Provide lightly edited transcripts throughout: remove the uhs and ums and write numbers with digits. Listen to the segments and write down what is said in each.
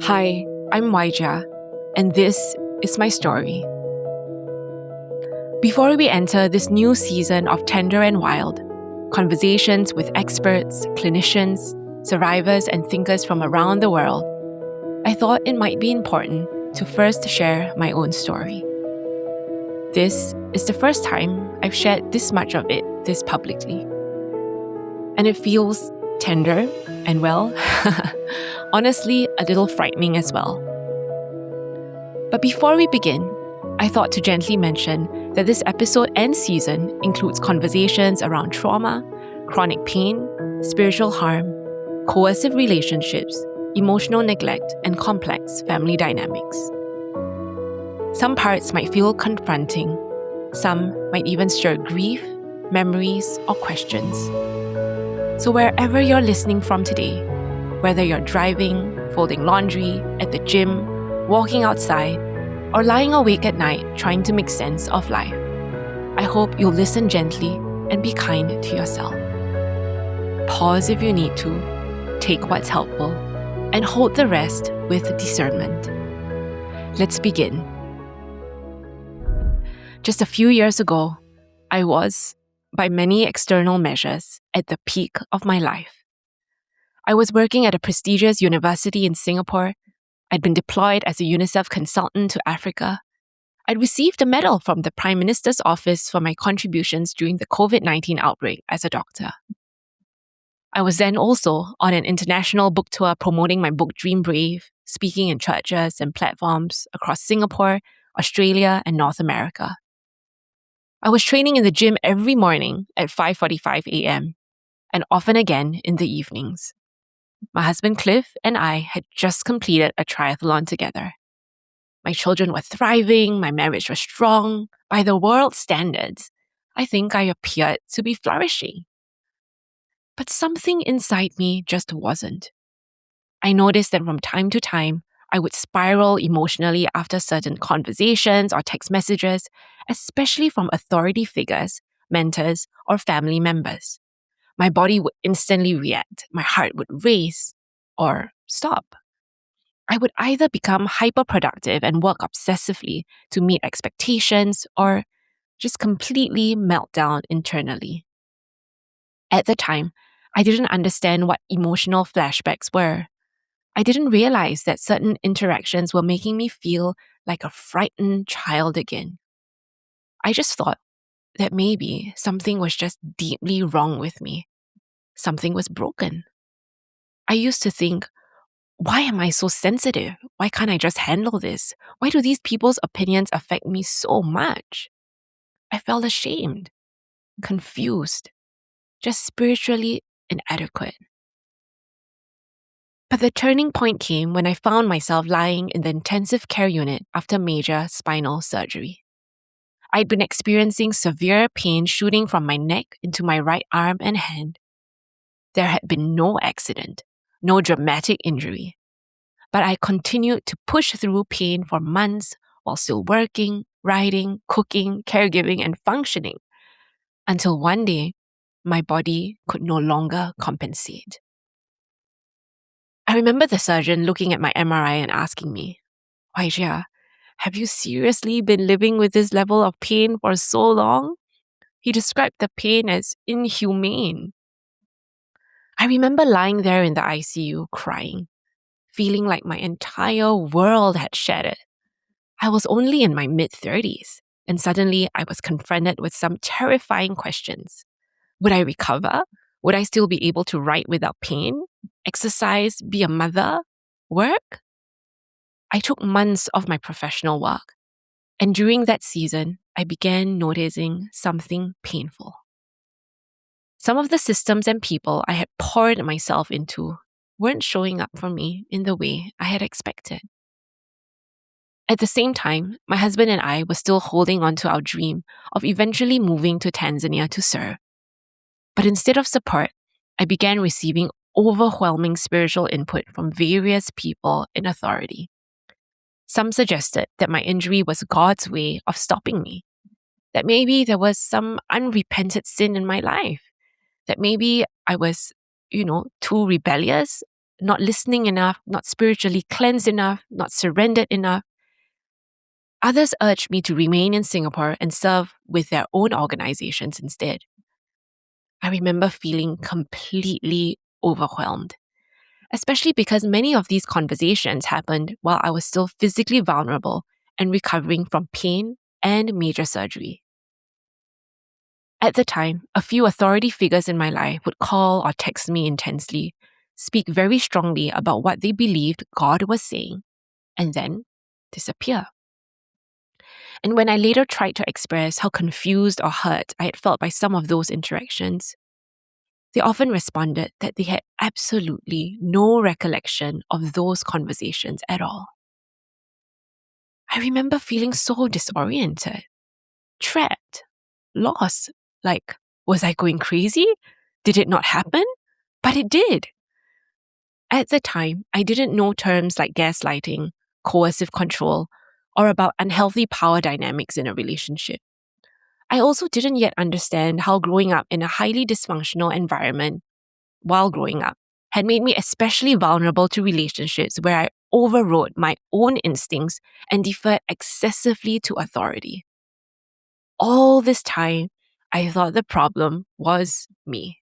Hi, I'm Waija, and this is my story. Before we enter this new season of Tender and Wild, conversations with experts, clinicians, survivors, and thinkers from around the world, I thought it might be important to first share my own story. This is the first time I've shared this much of it this publicly. And it feels tender and, well, honestly, a little frightening as well. But before we begin, I thought to gently mention that this episode and season includes conversations around trauma, chronic pain, spiritual harm, coercive relationships, emotional neglect, and complex family dynamics. Some parts might feel confronting, some might even stir grief, memories, or questions. So wherever you're listening from today, whether you're driving, folding laundry, at the gym, walking outside, or lying awake at night trying to make sense of life, I hope you'll listen gently and be kind to yourself. Pause if you need to, take what's helpful, and hold the rest with discernment. Let's begin. Just a few years ago, I was, by many external measures, at the peak of my life. I was working at a prestigious university in Singapore. I'd been deployed as a UNICEF consultant to Africa. I'd received a medal from the Prime Minister's office for my contributions during the COVID-19 outbreak as a doctor. I was then also on an international book tour promoting my book Dream Brave, speaking in churches and platforms across Singapore, Australia, and North America. I was training in the gym every morning at 5:45 a.m. and often again in the evenings. My husband Cliff and I had just completed a triathlon together. My children were thriving, my marriage was strong. By the world's standards, I think I appeared to be flourishing. But something inside me just wasn't. I noticed that from time to time, I would spiral emotionally after certain conversations or text messages, especially from authority figures, mentors, or family members. My body would instantly react. My heart would race or stop. I would either become hyperproductive and work obsessively to meet expectations or just completely melt down internally. At the time, I didn't understand what emotional flashbacks were. I didn't realize that certain interactions were making me feel like a frightened child again. I just thought that maybe something was just deeply wrong with me. Something was broken. I used to think, why am I so sensitive? Why can't I just handle this? Why do these people's opinions affect me so much? I felt ashamed, confused, just spiritually inadequate. But the turning point came when I found myself lying in the intensive care unit after major spinal surgery. I'd been experiencing severe pain shooting from my neck into my right arm and hand. There had been no accident, no dramatic injury. But I continued to push through pain for months while still working, writing, cooking, caregiving, and functioning, until one day, my body could no longer compensate. I remember the surgeon looking at my MRI and asking me, Waija, have you seriously been living with this level of pain for so long? He described the pain as inhumane. I remember lying there in the ICU crying, feeling like my entire world had shattered. I was only in my mid-30s, and suddenly I was confronted with some terrifying questions. Would I recover? Would I still be able to write without pain? Exercise? Be a mother? Work? I took months off my professional work, and during that season, I began noticing something painful. Some of the systems and people I had poured myself into weren't showing up for me in the way I had expected. At the same time, my husband and I were still holding on to our dream of eventually moving to Tanzania to serve. But instead of support, I began receiving overwhelming spiritual input from various people in authority. Some suggested that my injury was God's way of stopping me, that maybe there was some unrepented sin in my life, that maybe I was, too rebellious, not listening enough, not spiritually cleansed enough, not surrendered enough. Others urged me to remain in Singapore and serve with their own organizations instead. I remember feeling completely overwhelmed, especially because many of these conversations happened while I was still physically vulnerable and recovering from pain and major surgery. At the time, a few authority figures in my life would call or text me intensely, speak very strongly about what they believed God was saying, and then disappear. And when I later tried to express how confused or hurt I had felt by some of those interactions, they often responded that they had absolutely no recollection of those conversations at all. I remember feeling so disoriented, trapped, lost. Like, was I going crazy? Did it not happen? But it did. At the time, I didn't know terms like gaslighting, coercive control, or about unhealthy power dynamics in a relationship. I also didn't yet understand how growing up in a highly dysfunctional environment while growing up had made me especially vulnerable to relationships where I overrode my own instincts and deferred excessively to authority. All this time, I thought the problem was me.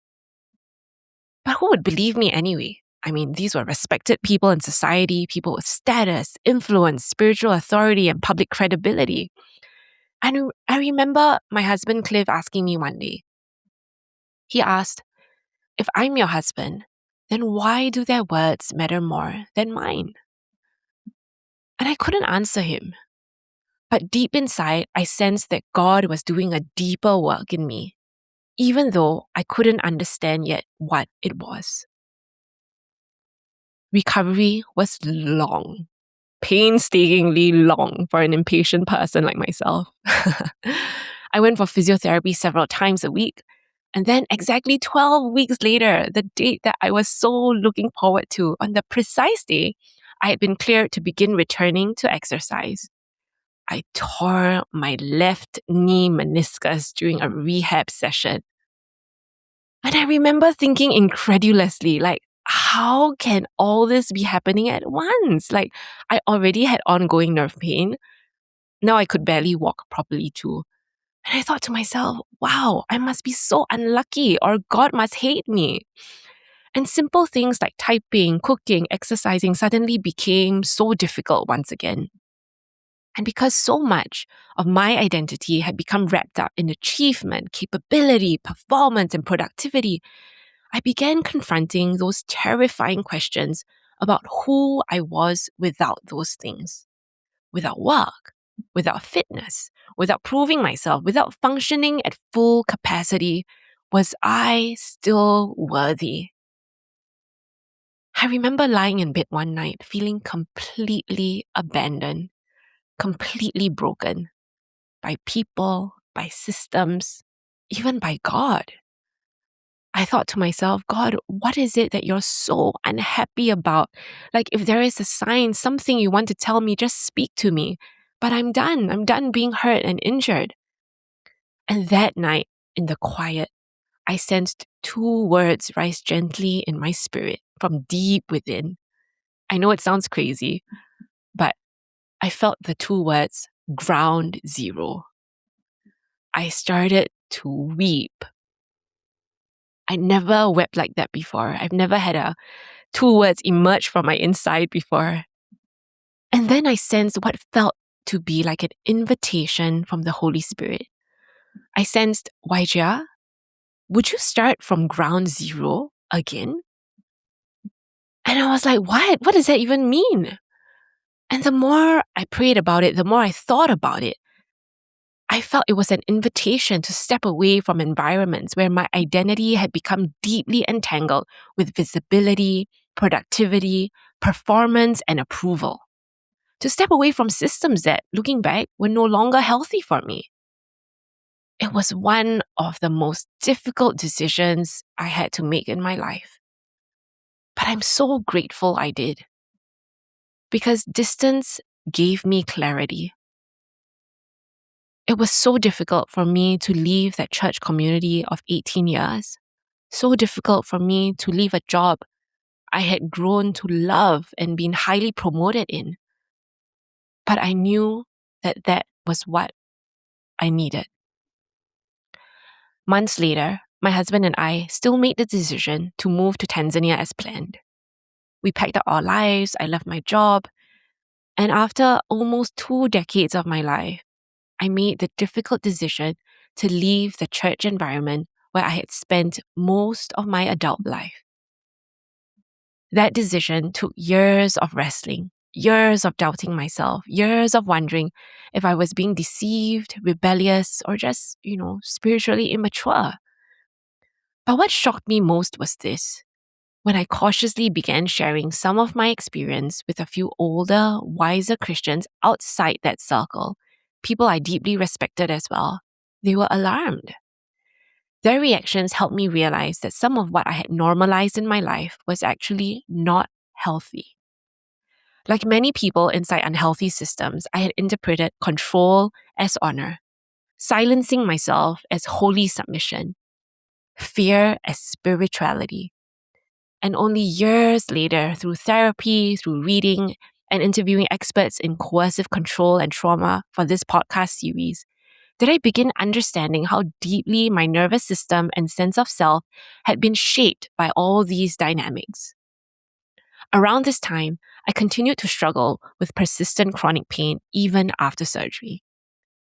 But who would believe me anyway? I mean, these were respected people in society, people with status, influence, spiritual authority, and public credibility. And I remember my husband Cliff asking me one day. He asked, if I'm your husband, then why do their words matter more than mine? And I couldn't answer him. But deep inside, I sensed that God was doing a deeper work in me, even though I couldn't understand yet what it was. Recovery was long, painstakingly long for an impatient person like myself. I went for physiotherapy several times a week. And then exactly 12 weeks later, the date that I was so looking forward to, on the precise day, I had been cleared to begin returning to exercise. I tore my left knee meniscus during a rehab session. And I remember thinking incredulously, like, how can all this be happening at once? Like, I already had ongoing nerve pain. Now I could barely walk properly too. And I thought to myself, wow, I must be so unlucky, or God must hate me. And simple things like typing, cooking, exercising suddenly became so difficult once again. And because so much of my identity had become wrapped up in achievement, capability, performance, and productivity, I began confronting those terrifying questions about who I was without those things. Without work, without fitness, without proving myself, without functioning at full capacity, was I still worthy? I remember lying in bed one night feeling completely abandoned, completely broken by people, by systems, even by God. I thought to myself, God, what is it that you're so unhappy about? Like, if there is a sign, something you want to tell me, just speak to me. But I'm done. I'm done being hurt and injured. And that night, in the quiet, I sensed two words rise gently in my spirit from deep within. I know it sounds crazy, but I felt the two words, ground zero. I started to weep. I never wept like that before. I've never had two words emerge from my inside before. And then I sensed what felt to be like an invitation from the Holy Spirit. I sensed, Waijia, would you start from ground zero again? And I was like, what? What does that even mean? And the more I prayed about it, the more I thought about it, I felt it was an invitation to step away from environments where my identity had become deeply entangled with visibility, productivity, performance, and approval. To step away from systems that, looking back, were no longer healthy for me. It was one of the most difficult decisions I had to make in my life. But I'm so grateful I did. Because distance gave me clarity. It was so difficult for me to leave that church community of 18 years. So difficult for me to leave a job I had grown to love and been highly promoted in. But I knew that that was what I needed. Months later, my husband and I still made the decision to move to Tanzania as planned. We packed up our lives, I left my job, and after almost 2 decades of my life, I made the difficult decision to leave the church environment where I had spent most of my adult life. That decision took years of wrestling, years of doubting myself, years of wondering if I was being deceived, rebellious, or just, spiritually immature. But what shocked me most was this. When I cautiously began sharing some of my experience with a few older, wiser Christians outside that circle, people I deeply respected as well, they were alarmed. Their reactions helped me realize that some of what I had normalized in my life was actually not healthy. Like many people inside unhealthy systems, I had interpreted control as honor, silencing myself as holy submission, fear as spirituality. And only years later, through therapy, through reading, and interviewing experts in coercive control and trauma for this podcast series, did I begin understanding how deeply my nervous system and sense of self had been shaped by all these dynamics. Around this time, I continued to struggle with persistent chronic pain even after surgery.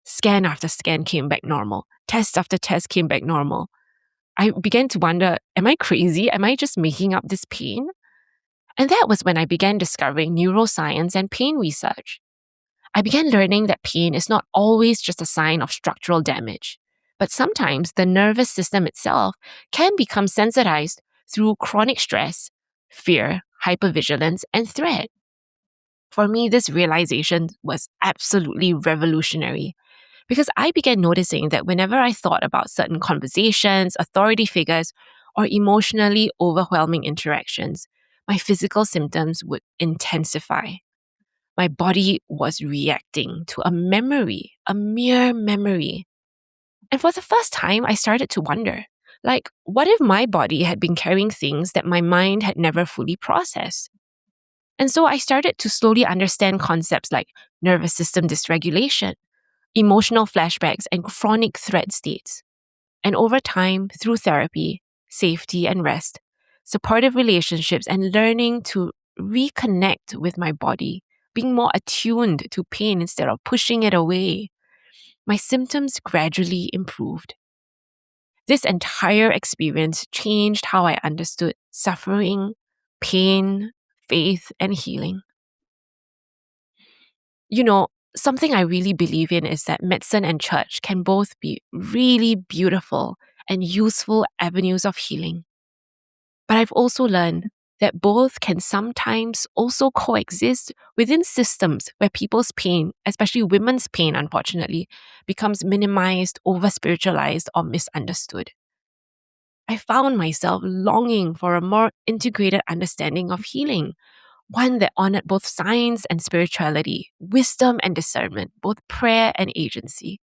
Scan after scan came back normal. Test after test came back normal. I began to wonder, am I crazy? Am I just making up this pain? And that was when I began discovering neuroscience and pain research. I began learning that pain is not always just a sign of structural damage, but sometimes the nervous system itself can become sensitized through chronic stress, fear, hypervigilance, and threat. For me, this realization was absolutely revolutionary because I began noticing that whenever I thought about certain conversations, authority figures, or emotionally overwhelming interactions, my physical symptoms would intensify. My body was reacting to a memory, a mere memory. And for the first time, I started to wonder, what if my body had been carrying things that my mind had never fully processed? And so I started to slowly understand concepts like nervous system dysregulation, emotional flashbacks, and chronic threat states. And over time, through therapy, safety, and rest, supportive relationships, and learning to reconnect with my body, being more attuned to pain instead of pushing it away, my symptoms gradually improved. This entire experience changed how I understood suffering, pain, faith, and healing. Something I really believe in is that medicine and church can both be really beautiful and useful avenues of healing. But I've also learned that both can sometimes also coexist within systems where people's pain, especially women's pain, unfortunately, becomes minimized, over-spiritualized, or misunderstood. I found myself longing for a more integrated understanding of healing, one that honored both science and spirituality, wisdom and discernment, both prayer and agency.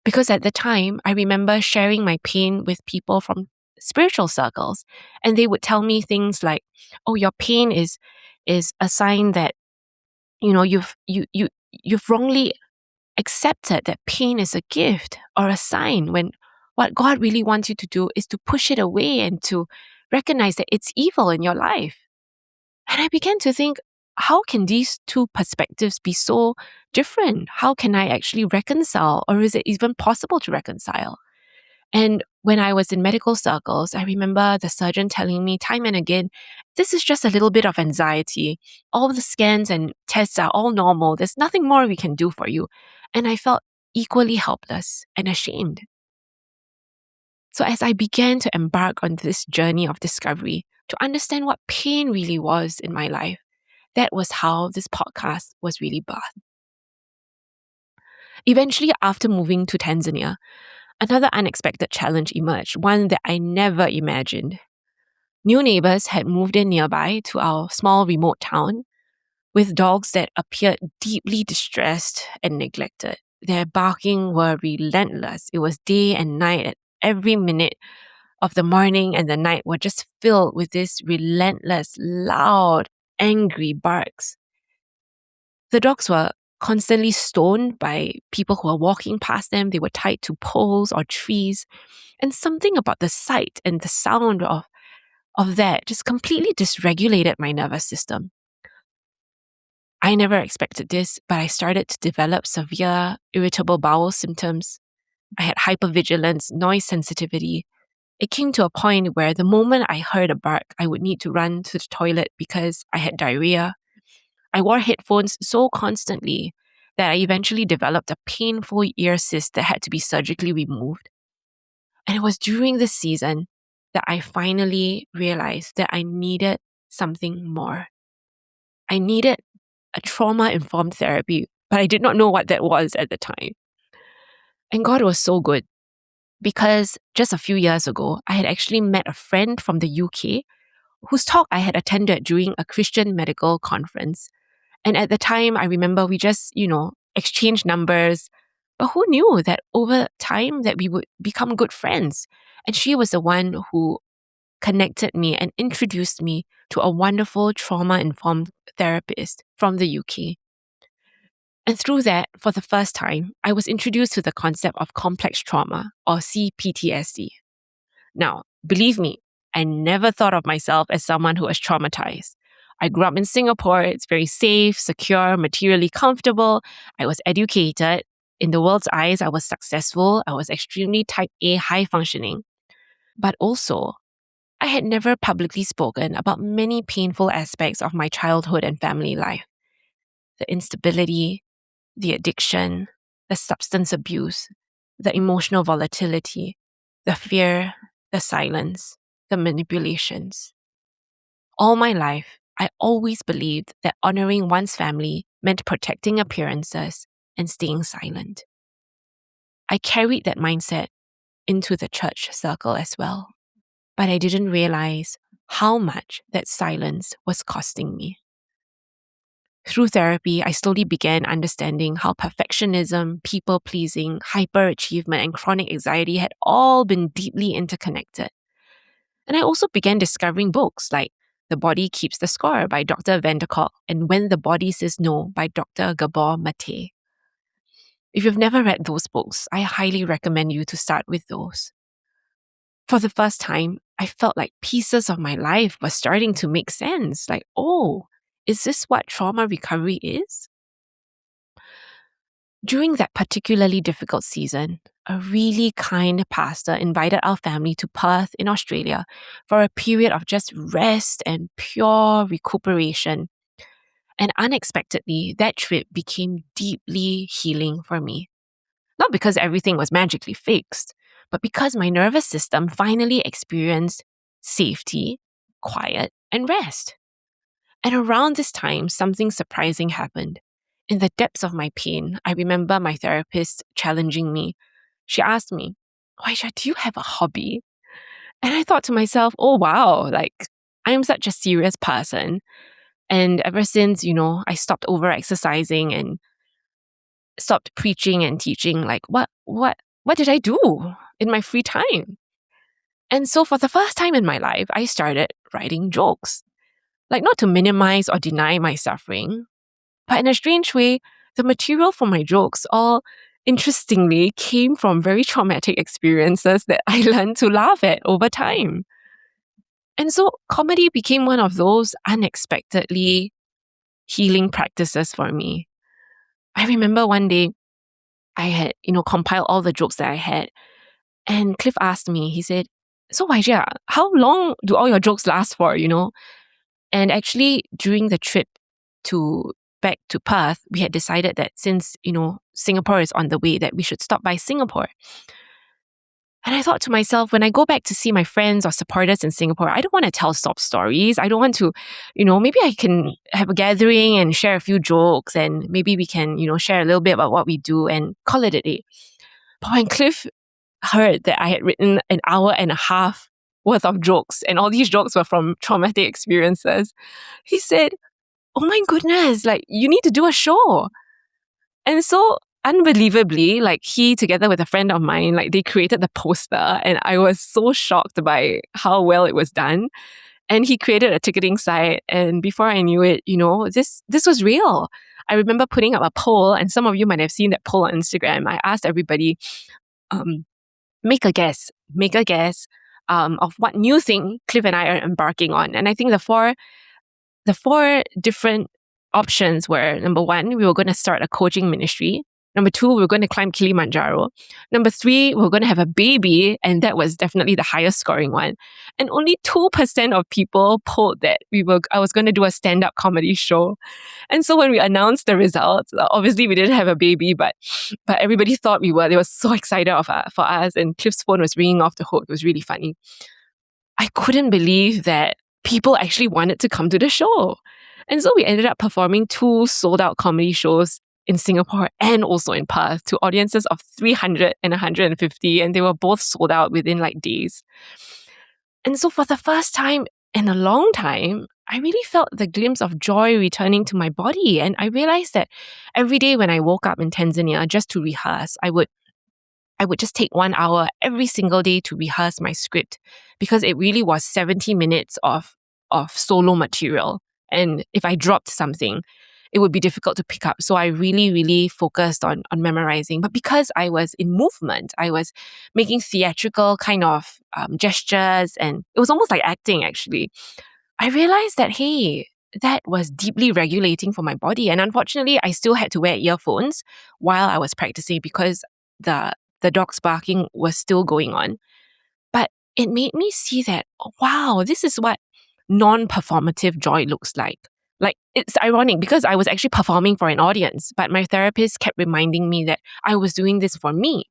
Because at the time, I remember sharing my pain with people from spiritual circles, and they would tell me things like, "Oh, your pain is a sign that you've wrongly accepted that pain is a gift or a sign, when what God really wants you to do is to push it away and to recognize that it's evil in your life." And I began to think, how can these two perspectives be so different? How can I actually reconcile, or is it even possible to reconcile? And when I was in medical circles, I remember the surgeon telling me time and again, this is just a little bit of anxiety. All the scans and tests are all normal. There's nothing more we can do for you. And I felt equally helpless and ashamed. So as I began to embark on this journey of discovery, to understand what pain really was in my life, that was how this podcast was really birthed. Eventually, after moving to Tanzania, another unexpected challenge emerged, one that I never imagined. New neighbors had moved in nearby to our small remote town with dogs that appeared deeply distressed and neglected. Their barking were relentless. It was day and night at every minute of the morning and the night were just filled with this relentless, loud, angry barks. The dogs were constantly stoned by people who were walking past them. They were tied to poles or trees. And something about the sight and the sound of that just completely dysregulated my nervous system. I never expected this, but I started to develop severe irritable bowel symptoms. I had hypervigilance, noise sensitivity. It came to a point where the moment I heard a bark, I would need to run to the toilet because I had diarrhea. I wore headphones so constantly that I eventually developed a painful ear cyst that had to be surgically removed. And it was during this season that I finally realized that I needed something more. I needed a trauma-informed therapy, but I did not know what that was at the time. And God was so good because just a few years ago, I had actually met a friend from the UK whose talk I had attended during a Christian medical conference. And at the time, I remember we just, exchanged numbers. But who knew that over time that we would become good friends? And she was the one who connected me and introduced me to a wonderful trauma-informed therapist from the UK. And through that, for the first time, I was introduced to the concept of complex trauma, or CPTSD. Now, believe me, I never thought of myself as someone who was traumatized. I grew up in Singapore. It's very safe, secure, materially comfortable. I was educated. In the world's eyes, I was successful. I was extremely type A, high functioning. But also, I had never publicly spoken about many painful aspects of my childhood and family life. The instability, the addiction, the substance abuse, the emotional volatility, the fear, the silence, the manipulations. All my life, I always believed that honoring one's family meant protecting appearances and staying silent. I carried that mindset into the church circle as well, but I didn't realize how much that silence was costing me. Through therapy, I slowly began understanding how perfectionism, people-pleasing, hyperachievement, and chronic anxiety had all been deeply interconnected. And I also began discovering books like The Body Keeps the Score by Dr. Van der Kolk and When the Body Says No by Dr. Gabor Mate. If you've never read those books, I highly recommend you to start with those. For the first time, I felt like pieces of my life were starting to make sense. Like, oh, is this what trauma recovery is? During that particularly difficult season, a really kind pastor invited our family to Perth in Australia for a period of just rest and pure recuperation. And unexpectedly, that trip became deeply healing for me. Not because everything was magically fixed, but because my nervous system finally experienced safety, quiet, and rest. And around this time, something surprising happened. In the depths of my pain, I remember my therapist challenging me. She asked me, Waisha, do you have a hobby? And I thought to myself, oh wow, like I'm such a serious person. And ever since, I stopped over exercising and stopped preaching and teaching, like what did I do in my free time? And so for the first time in my life, I started writing jokes. Like not to minimize or deny my suffering, but in a strange way, the material for my jokes all interestingly came from very traumatic experiences that I learned to laugh at over time. And so comedy became one of those unexpectedly healing practices for me. I remember one day I had, compiled all the jokes that I had. And Cliff asked me, he said, so Waijia, how long do all your jokes last for, And actually, during the trip back to Perth, we had decided that since, Singapore is on the way, that we should stop by Singapore. And I thought to myself, when I go back to see my friends or supporters in Singapore, I don't want to tell sob stories. I don't want to, maybe I can have a gathering and share a few jokes and maybe we can, share a little bit about what we do and call it a day. But when Cliff heard that I had written an hour and a half worth of jokes and all these jokes were from traumatic experiences, he said, oh my goodness, like you need to do a show. And so unbelievably, like he together with a friend of mine, like they created the poster, and I was so shocked by how well it was done. And he created a ticketing site, and before I knew it, this was real. I remember putting up a poll, and some of you might have seen that poll on Instagram. I asked everybody, um, make a guess of what new thing Cliff and I are embarking on. And I think the four different options were: number one, we were going to start a coaching ministry. Number two, we were going to climb Kilimanjaro. Number three, we were going to have a baby, and that was definitely the highest scoring one. And only 2% of people polled that I was going to do a stand-up comedy show. And so when we announced the results, obviously we didn't have a baby, but everybody thought we were. They were so excited for us, and Cliff's phone was ringing off the hook. It was really funny. I couldn't believe that people actually wanted to come to the show. And so we ended up performing 2 sold-out comedy shows in Singapore and also in Perth to audiences of 300 and 150, and they were both sold out within like days. And so for the first time in a long time, I really felt the glimpse of joy returning to my body. And I realized that every day when I woke up in Tanzania just to rehearse, I would just take 1 hour every single day to rehearse my script, because it really was 70 minutes of solo material. And if I dropped something, it would be difficult to pick up. So I really, really focused on memorizing. But because I was in movement, I was making theatrical kind of gestures, and it was almost like acting actually. I realized that, hey, that was deeply regulating for my body. And unfortunately, I still had to wear earphones while I was practicing because the dog's barking was still going on. But it made me see that, wow, this is what non-performative joy looks like. Like, it's ironic because I was actually performing for an audience, but my therapist kept reminding me that I was doing this for me.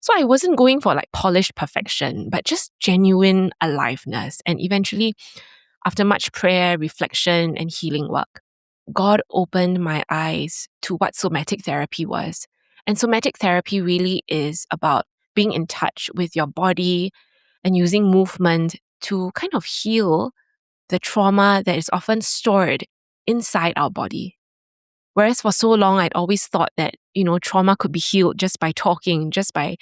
So I wasn't going for like polished perfection, but just genuine aliveness. And eventually, after much prayer, reflection, and healing work, God opened my eyes to what somatic therapy was. And somatic therapy really is about being in touch with your body and using movement to kind of heal the trauma that is often stored inside our body. Whereas for so long, I'd always thought that, trauma could be healed just by talking, just by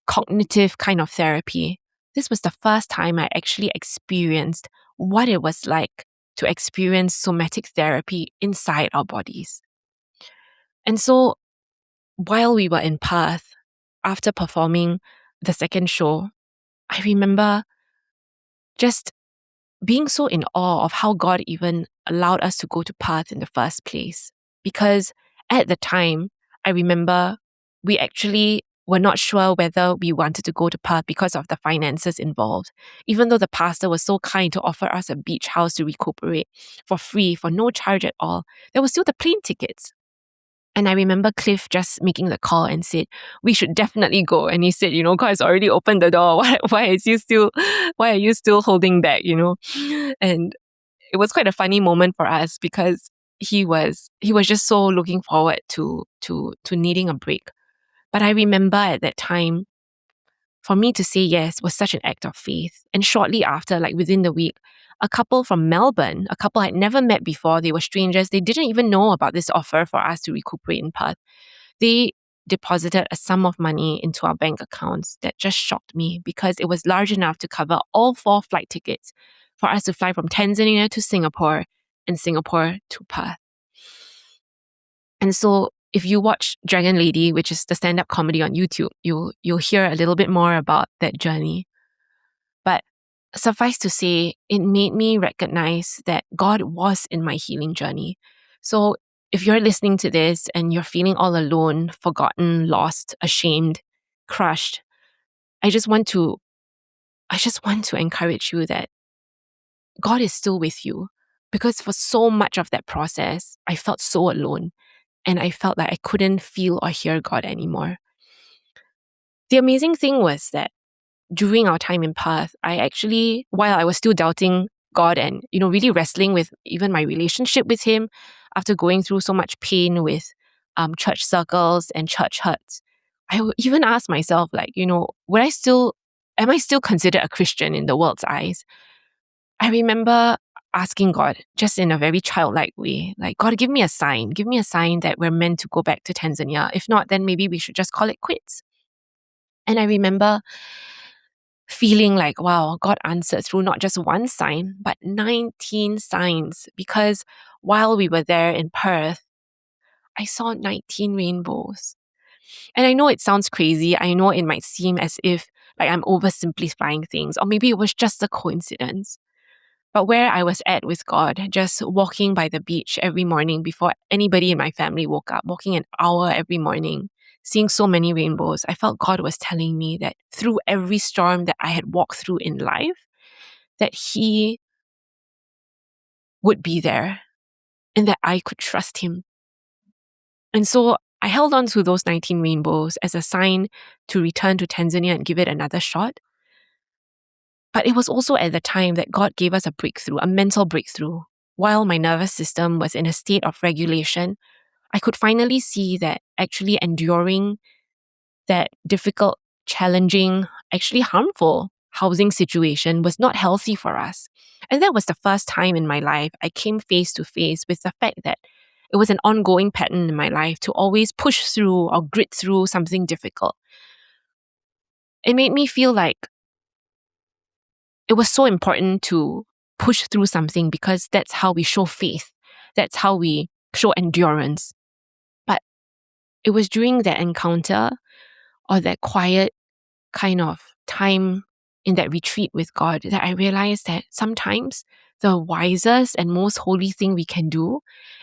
cognitive kind of therapy. This was the first time I actually experienced what it was like to experience somatic therapy inside our bodies. And so while we were in Perth, after performing the second show, I remember just being so in awe of how God even allowed us to go to Perth in the first place. Because at the time, I remember we actually were not sure whether we wanted to go to Perth because of the finances involved. Even though the pastor was so kind to offer us a beach house to recuperate for free, for no charge at all, there were still the plane tickets. And I remember Cliff just making the call and said, we should definitely go. And he said, God has already opened the door. Why are you still holding back, And it was quite a funny moment for us because he was just so looking forward to needing a break. But I remember at that time, for me to say yes was such an act of faith. And shortly after, like within the week, a couple from Melbourne, a couple I'd never met before, they were strangers, they didn't even know about this offer for us to recuperate in Perth. They deposited a sum of money into our bank accounts that just shocked me because it was large enough to cover all 4 flight tickets for us to fly from Tanzania to Singapore and Singapore to Perth. And so if you watch Dragon Lady, which is the stand-up comedy on YouTube, you'll hear a little bit more about that journey. But suffice to say, it made me recognize that God was in my healing journey. So if you're listening to this and you're feeling all alone, forgotten, lost, ashamed, crushed, I just want to encourage you that God is still with you. Because for so much of that process, I felt so alone. And I felt like I couldn't feel or hear God anymore. The amazing thing was that during our time in Perth, I actually, while I was still doubting God and, really wrestling with even my relationship with Him after going through so much pain with church circles and church hurts, I would even ask myself, like, am I still considered a Christian in the world's eyes? I remember asking God, just in a very childlike way, like, God, give me a sign. Give me a sign that we're meant to go back to Tanzania. If not, then maybe we should just call it quits. And I remember feeling like, wow, God answered through not just one sign, but 19 signs. Because while we were there in Perth, I saw 19 rainbows. And I know it sounds crazy. I know it might seem as if like I'm oversimplifying things, or maybe it was just a coincidence. But where I was at with God, just walking by the beach every morning before anybody in my family woke up, walking an hour every morning, seeing so many rainbows, I felt God was telling me that through every storm that I had walked through in life, that He would be there and that I could trust Him. And so I held on to those 19 rainbows as a sign to return to Tanzania and give it another shot. But it was also at the time that God gave us a breakthrough, a mental breakthrough. While my nervous system was in a state of regulation, I could finally see that actually enduring that difficult, challenging, actually harmful housing situation was not healthy for us. And that was the first time in my life I came face to face with the fact that it was an ongoing pattern in my life to always push through or grit through something difficult. It made me feel like it was so important to push through something because that's how we show faith. That's how we show endurance. But it was during that encounter or that quiet kind of time in that retreat with God that I realized that sometimes the wisest and most holy thing we can do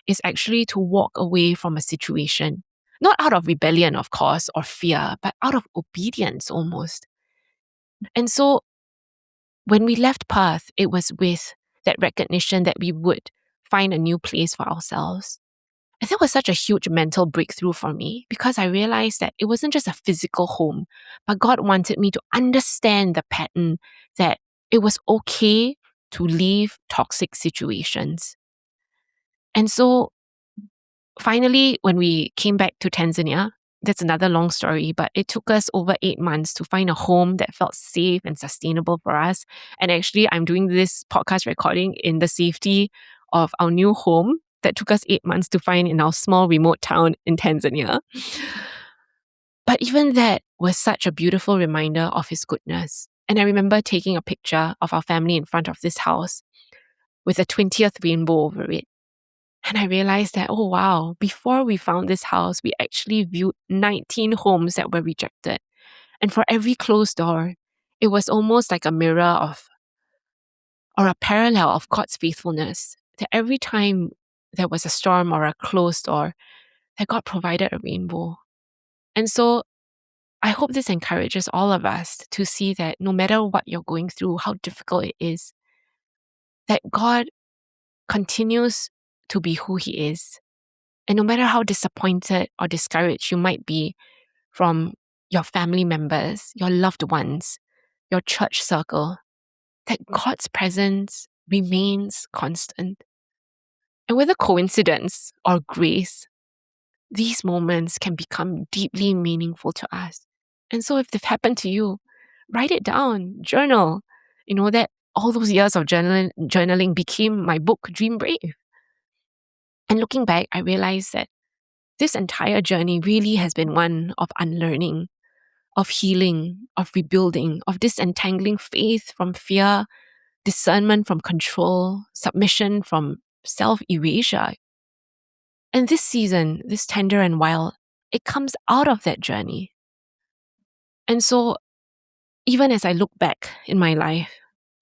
is actually to walk away from a situation. Not out of rebellion, of course, or fear, but out of obedience almost. And so when we left Perth, it was with that recognition that we would find a new place for ourselves. And that was such a huge mental breakthrough for me because I realized that it wasn't just a physical home, but God wanted me to understand the pattern that it was okay to leave toxic situations. And so finally, when we came back to Tanzania, that's another long story, but it took us over 8 months to find a home that felt safe and sustainable for us. And actually, I'm doing this podcast recording in the safety of our new home that took us 8 months to find in our small remote town in Tanzania. But even that was such a beautiful reminder of His goodness. And I remember taking a picture of our family in front of this house with a 20th rainbow over it. And I realized that, oh wow, before we found this house, we actually viewed 19 homes that were rejected. And for every closed door, it was almost like a mirror of, or a parallel of God's faithfulness. That every time there was a storm or a closed door, that God provided a rainbow. And so I hope this encourages all of us to see that no matter what you're going through, how difficult it is, that God continues to be who He is. And no matter how disappointed or discouraged you might be from your family members, your loved ones, your church circle, that God's presence remains constant. And whether coincidence or grace, these moments can become deeply meaningful to us. And so if they've happened to you, write it down, journal. You know, that all those years of journaling became my book, Dream Brave. And looking back, I realized that this entire journey really has been one of unlearning, of healing, of rebuilding, of disentangling faith from fear, discernment from control, submission from self-erasure. And this season, this tender and wild, it comes out of that journey. And so, even as I look back in my life,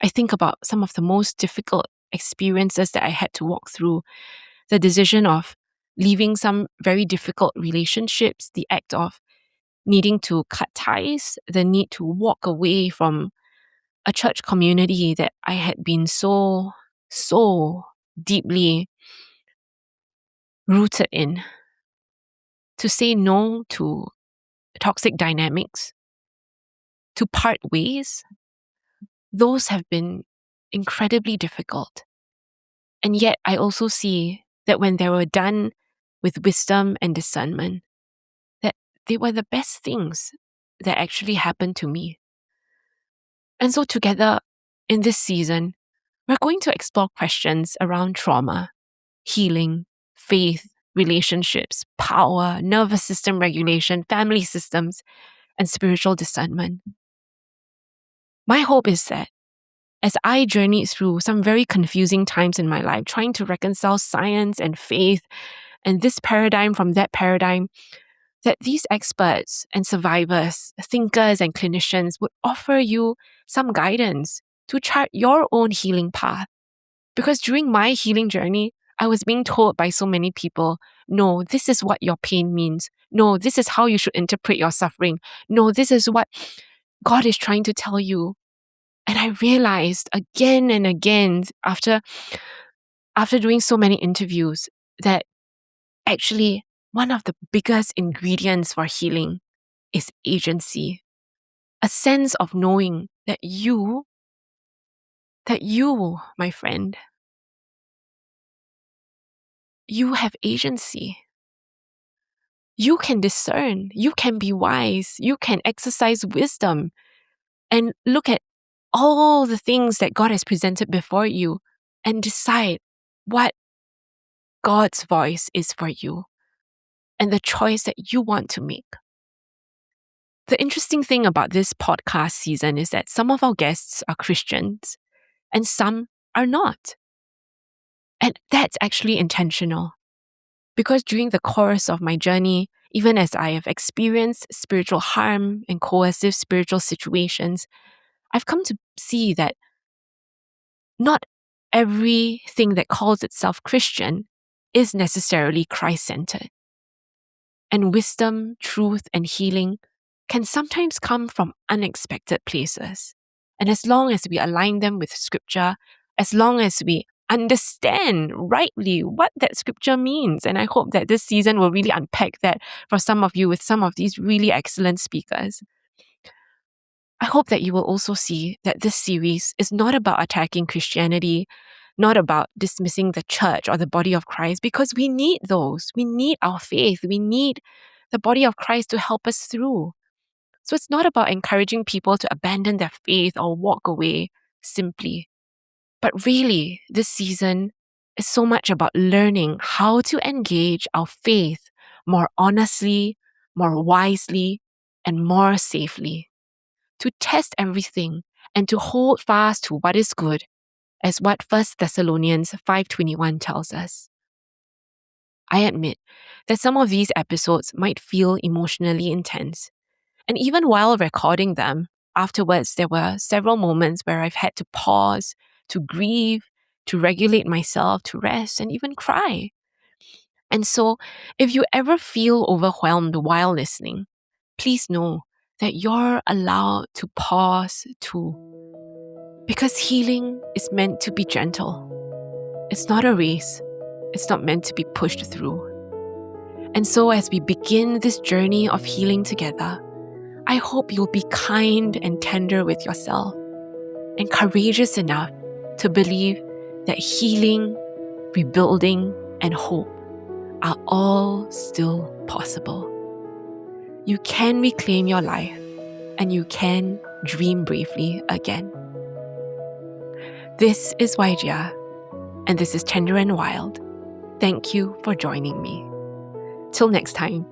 I think about some of the most difficult experiences that I had to walk through. The decision of leaving some very difficult relationships, the act of needing to cut ties, the need to walk away from a church community that I had been so deeply rooted in, to say no to toxic dynamics, to part ways. Those have been incredibly difficult. And yet I also see that when they were done with wisdom and discernment, that they were the best things that actually happened to me. And so together in this season, We're going to explore questions around trauma, healing, faith, relationships, power, nervous system regulation, family systems, and spiritual discernment. My hope is that as I journeyed through some very confusing times in my life, trying to reconcile science and faith and this paradigm from that paradigm, that these experts and survivors, thinkers and clinicians would offer you some guidance to chart your own healing path. Because during my healing journey, I was being told by so many people, no, this is what your pain means. No, this is how you should interpret your suffering. No, this is what God is trying to tell you. And I realized again and again after doing so many interviews that actually one of the biggest ingredients for healing is agency. A sense of knowing that you, my friend, you have agency. You can discern, you can be wise, you can exercise wisdom and look at all the things that God has presented before you and decide what God's voice is for you and the choice that you want to make. The interesting thing about this podcast season is that some of our guests are Christians and some are not. And that's actually intentional. Because during the course of my journey, even as I have experienced spiritual harm and coercive spiritual situations, I've come to see that not everything that calls itself Christian is necessarily Christ-centered. And wisdom, truth, and healing can sometimes come from unexpected places. And as long as we align them with Scripture, as long as we understand rightly what that Scripture means, and I hope that this season will really unpack that for some of you with some of these really excellent speakers. I hope that you will also see that this series is not about attacking Christianity, not about dismissing the church or the body of Christ, because we need those. We need our faith. We need the body of Christ to help us through. So it's not about encouraging people to abandon their faith or walk away simply. But really, this season is so much about learning how to engage our faith more honestly, more wisely, and more safely. To test everything and to hold fast to what is good, as what 1 Thessalonians 5:21 tells us. I admit that some of these episodes might feel emotionally intense. And even while recording them, afterwards there were several moments where I've had to pause, to grieve, to regulate myself, to rest, and even cry. And so, if you ever feel overwhelmed while listening, please know that you're allowed to pause too. Because healing is meant to be gentle. It's not a race. It's not meant to be pushed through. And so as we begin this journey of healing together, I hope you'll be kind and tender with yourself and courageous enough to believe that healing, rebuilding, and hope are all still possible. You can reclaim your life and you can dream bravely again. This is Waijia, and this is Tender and Wild. Thank you for joining me. Till next time.